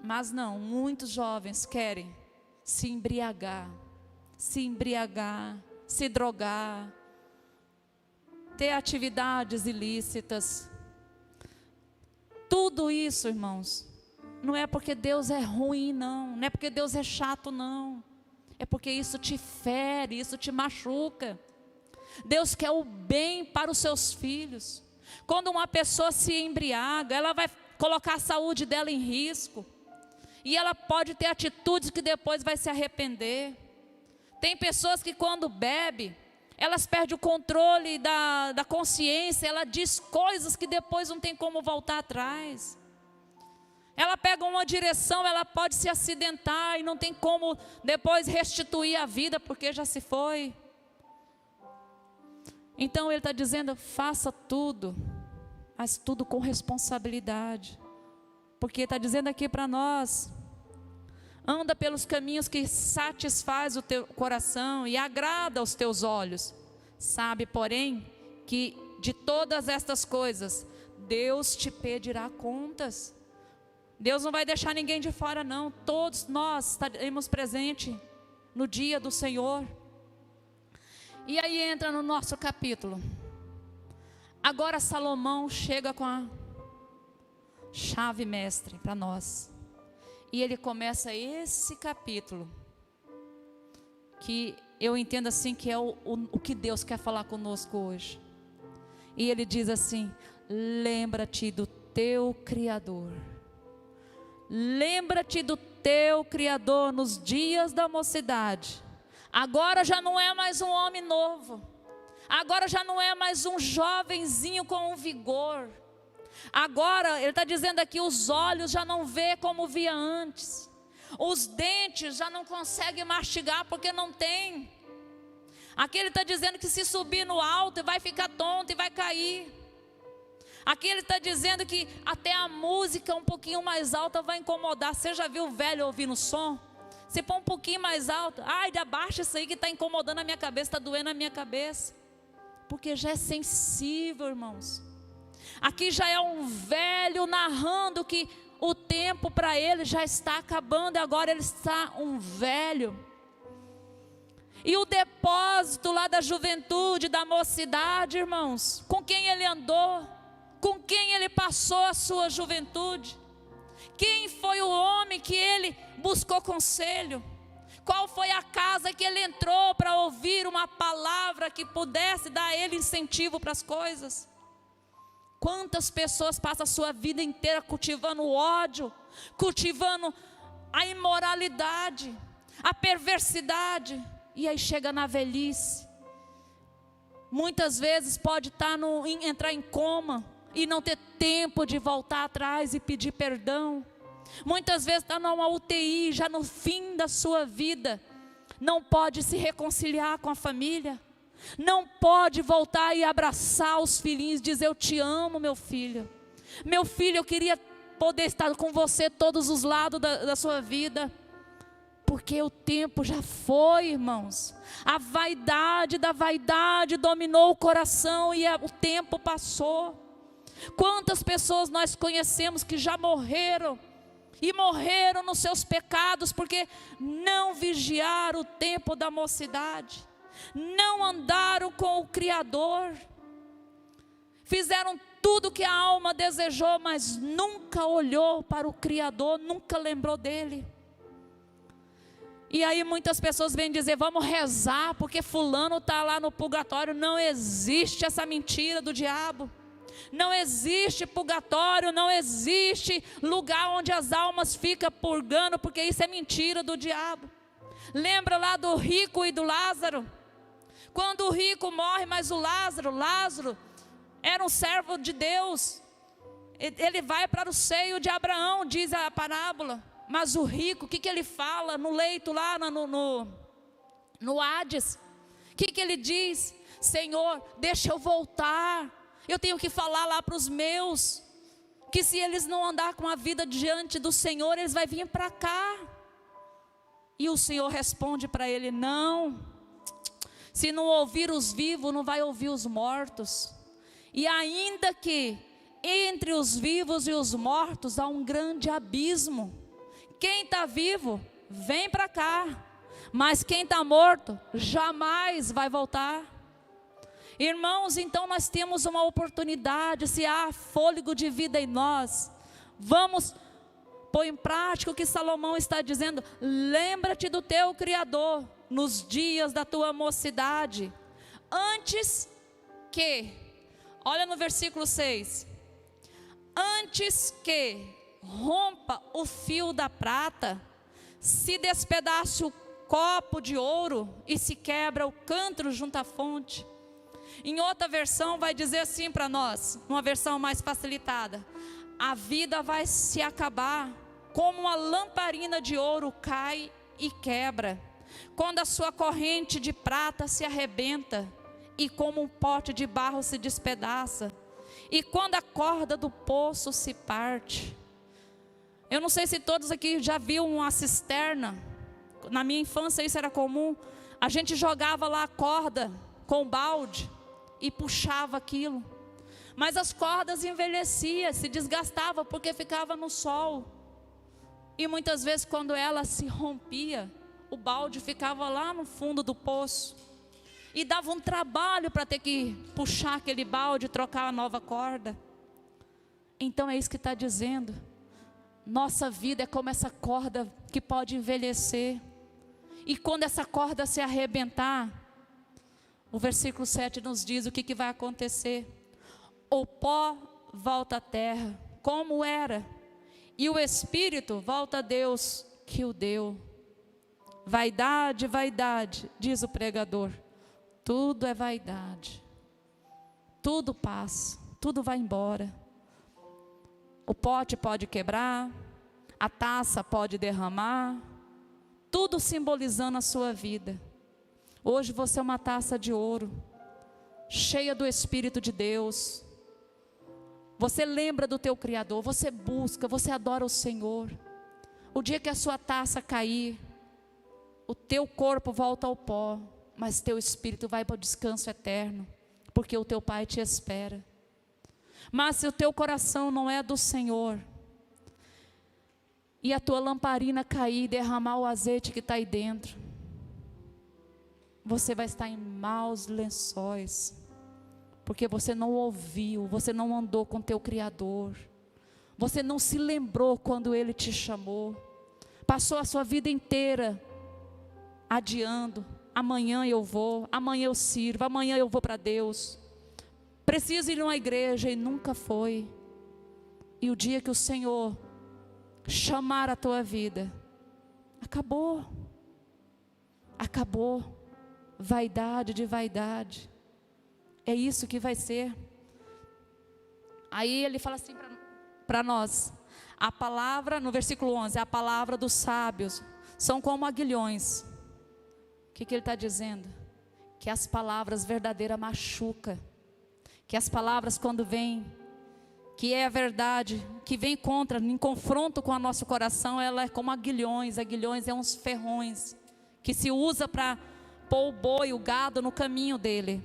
Mas não, muitos jovens querem se embriagar, se drogar, ter atividades ilícitas. Tudo isso, irmãos, não é porque Deus é ruim, não é porque Deus é chato, não. É porque isso te fere, isso te machuca. Deus quer o bem para os seus filhos. Quando uma pessoa se embriaga, ela vai colocar a saúde dela em risco. E ela pode ter atitudes que depois vai se arrepender. Tem pessoas que quando bebe, elas perdem o controle da consciência. Ela diz coisas que depois não tem como voltar atrás. Ela pega uma direção, ela pode se acidentar e não tem como depois restituir a vida porque já se foi. Então ele está dizendo, faça tudo, mas tudo com responsabilidade. Porque está dizendo aqui para nós, anda pelos caminhos que satisfaz o teu coração e agrada aos teus olhos. Sabe, porém, que de todas estas coisas, Deus te pedirá contas. Deus não vai deixar ninguém de fora não, todos nós estaremos presentes no dia do Senhor. E aí entra no nosso capítulo. Agora Salomão chega com a chave mestre para nós. E ele começa esse capítulo, que eu entendo assim que é o que Deus quer falar conosco hoje. E ele diz assim, lembra-te do teu Criador. Lembra-te do teu Criador nos dias da mocidade. Agora já não é mais um homem novo. Agora já não é mais um jovenzinho com um vigor. Agora, ele está dizendo aqui, os olhos já não vê como via antes. Os dentes já não conseguem mastigar porque não tem. Aqui ele está dizendo que se subir no alto vai ficar tonto e vai cair. Aqui ele está dizendo que até a música um pouquinho mais alta vai incomodar. Você já viu o velho ouvindo som? Se põe um pouquinho mais alto, ai, abaixa isso aí que está incomodando a minha cabeça, está doendo a minha cabeça. Porque já é sensível, irmãos. Aqui já é um velho narrando que o tempo para ele já está acabando, e agora ele está um velho. E o depósito lá da juventude, da mocidade, irmãos, com quem ele andou, com quem ele passou a sua juventude, quem foi o homem que ele buscou conselho, qual foi a casa que ele entrou para ouvir uma palavra que pudesse dar a ele incentivo para as coisas. Quantas pessoas passam a sua vida inteira cultivando o ódio, cultivando a imoralidade, a perversidade, e aí chega na velhice, muitas vezes pode entrar em coma e não ter tempo de voltar atrás e pedir perdão. Muitas vezes está numa UTI, já no fim da sua vida, não pode se reconciliar com a família, não pode voltar e abraçar os filhinhos, dizer eu te amo, meu filho, eu queria poder estar com você todos os lados da sua vida, porque o tempo já foi, irmãos. A vaidade da vaidade dominou o coração e o tempo passou. Quantas pessoas nós conhecemos que já morreram, e morreram nos seus pecados, porque não vigiaram o tempo da mocidade, não andaram com o Criador, fizeram tudo que a alma desejou, mas nunca olhou para o Criador, nunca lembrou dele. E aí muitas pessoas vêm dizer, vamos rezar, porque fulano está lá no purgatório. Não existe essa mentira do diabo. Não existe purgatório, não existe lugar onde as almas ficam purgando, porque isso é mentira do diabo. Lembra lá do rico e do Lázaro? Quando o rico morre, mas o Lázaro era um servo de Deus. Ele vai para o seio de Abraão, diz a parábola. Mas o rico, o que ele fala no leito lá no Hades? O que ele diz? Senhor, deixa eu voltar. Eu tenho que falar lá para os meus, que se eles não andar com a vida diante do Senhor, eles vão vir para cá. E o Senhor responde para ele, não, se não ouvir os vivos, não vai ouvir os mortos. E ainda que entre os vivos e os mortos há um grande abismo. Quem está vivo, vem para cá, mas quem está morto, jamais vai voltar. Irmãos, então nós temos uma oportunidade, se há fôlego de vida em nós, vamos pôr em prática o que Salomão está dizendo. Lembra-te do teu Criador nos dias da tua mocidade, antes que, olha no versículo 6, antes que rompa o fio da prata, se despedace o copo de ouro e se quebra o cântaro junto à fonte. Em outra versão vai dizer assim para nós, uma versão mais facilitada: a vida vai se acabar como uma lamparina de ouro cai e quebra, quando a sua corrente de prata se arrebenta e como um pote de barro se despedaça, e quando a corda do poço se parte. Eu não sei se todos aqui já viram uma cisterna. Na minha infância isso era comum. A gente jogava lá a corda com o balde e puxava aquilo. Mas as cordas envelheciam, se desgastavam porque ficava no sol. E muitas vezes quando ela se rompia, o balde ficava lá no fundo do poço. E dava um trabalho para ter que puxar aquele balde e trocar a nova corda. Então é isso que está dizendo. Nossa vida é como essa corda que pode envelhecer. E quando essa corda se arrebentar, o versículo 7 nos diz o que vai acontecer. O pó volta à terra, como era, e o espírito volta a Deus que o deu. Vaidade, vaidade, diz o pregador. Tudo é vaidade. Tudo passa, tudo vai embora. O pote pode quebrar, a taça pode derramar, tudo simbolizando a sua vida. Hoje você é uma taça de ouro, cheia do Espírito de Deus. Você lembra do teu Criador, você busca, você adora o Senhor. O dia que a sua taça cair, o teu corpo volta ao pó, mas teu espírito vai para o descanso eterno, porque o teu Pai te espera. Mas se o teu coração não é do Senhor, e a tua lamparina cair e derramar o azeite que está aí dentro, você vai estar em maus lençóis, porque você não ouviu, você não andou com teu Criador, você não se lembrou quando Ele te chamou, passou a sua vida inteira adiando, amanhã eu vou, amanhã eu sirvo, amanhã eu vou para Deus, preciso ir numa igreja e nunca foi. E o dia que o Senhor chamar a tua vida, acabou, acabou. Vaidade de vaidade, é isso que vai ser. Aí ele fala assim para nós, a palavra, no versículo 11, a palavra dos sábios são como aguilhões. O que ele está dizendo? Que as palavras verdadeiras machucam, que as palavras quando vêm, que é a verdade, que vem contra, em confronto com o nosso coração, ela é como aguilhões. Aguilhões é uns ferrões, que se usa para pôr o boi, o gado no caminho dele.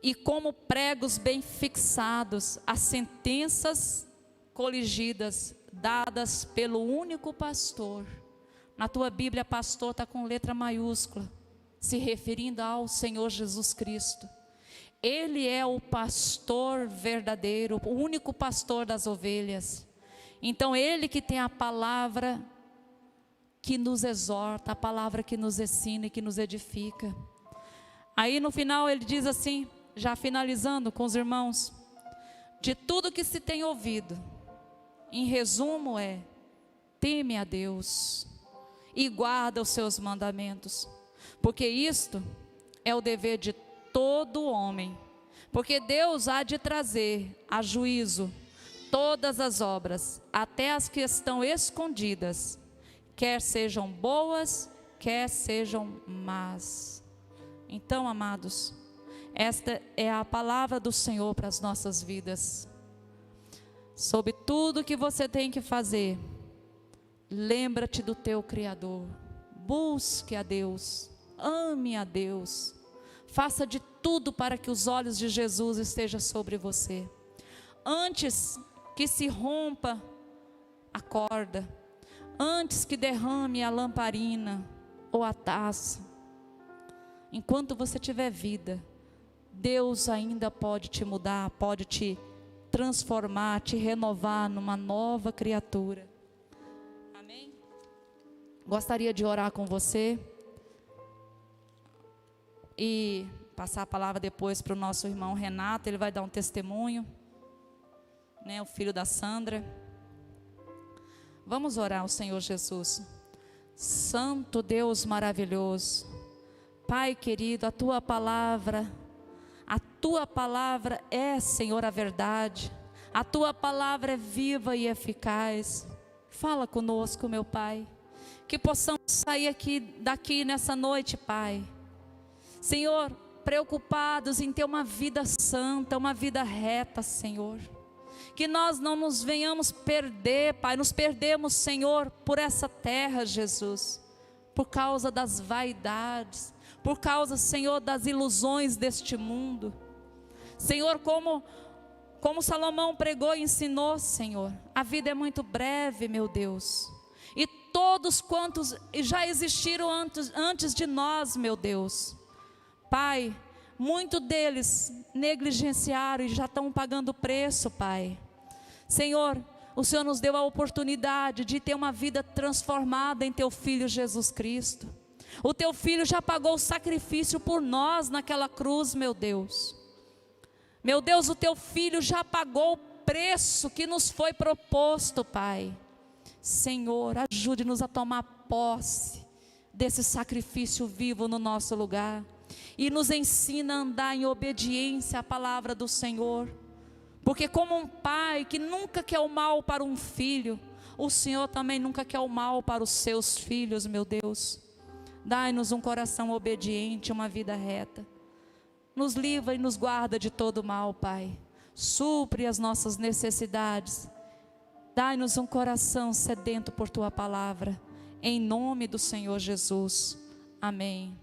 E como pregos bem fixados, as sentenças coligidas, dadas pelo único pastor. Na tua Bíblia, pastor está com letra maiúscula, se referindo ao Senhor Jesus Cristo. Ele é o pastor verdadeiro, o único pastor das ovelhas. Então Ele que tem a palavra que nos exorta, a palavra que nos ensina e que nos edifica. Aí no final ele diz assim, já finalizando com os irmãos: de tudo que se tem ouvido, em resumo teme a Deus e guarda os seus mandamentos, porque isto é o dever de todo homem, porque Deus há de trazer a juízo todas as obras, até as que estão escondidas, quer sejam boas, quer sejam más. Então, amados, esta é a palavra do Senhor para as nossas vidas. Sobre tudo que você tem que fazer, lembra-te do teu Criador, busque a Deus, ame a Deus, faça de tudo para que os olhos de Jesus estejam sobre você. Antes que se rompa a corda, antes que derrame a lamparina ou a taça, enquanto você tiver vida, Deus ainda pode te mudar, pode te transformar, te renovar numa nova criatura. Amém? Gostaria de orar com você e passar a palavra depois para o nosso irmão Renato. Ele vai dar um testemunho, né, o filho da Sandra. Vamos orar ao Senhor Jesus. Santo Deus maravilhoso, Pai querido, a Tua palavra é, Senhor, a verdade. A Tua palavra é viva e eficaz. Fala conosco, meu Pai, que possamos sair daqui nessa noite, Pai, Senhor, preocupados em ter uma vida santa, uma vida reta, Senhor. Que nós não nos venhamos perder, Pai, nos perdemos, Senhor, por essa terra, Jesus, por causa das vaidades, por causa, Senhor, das ilusões deste mundo. Senhor, como Salomão pregou e ensinou, Senhor, a vida é muito breve, meu Deus, e todos quantos já existiram antes de nós, meu Deus, Pai, muitos deles negligenciaram e já estão pagando o preço, Pai. Senhor, o Senhor nos deu a oportunidade de ter uma vida transformada em Teu Filho Jesus Cristo. O Teu Filho já pagou o sacrifício por nós naquela cruz, meu Deus. Meu Deus, o Teu Filho já pagou o preço que nos foi proposto, Pai. Senhor, ajude-nos a tomar posse desse sacrifício vivo no nosso lugar. E nos ensina a andar em obediência à palavra do Senhor. Porque como um pai que nunca quer o mal para um filho, o Senhor também nunca quer o mal para os seus filhos, meu Deus. Dai-nos um coração obediente, uma vida reta. Nos livra e nos guarda de todo mal, Pai. Supre as nossas necessidades. Dai-nos um coração sedento por Tua palavra. Em nome do Senhor Jesus. Amém.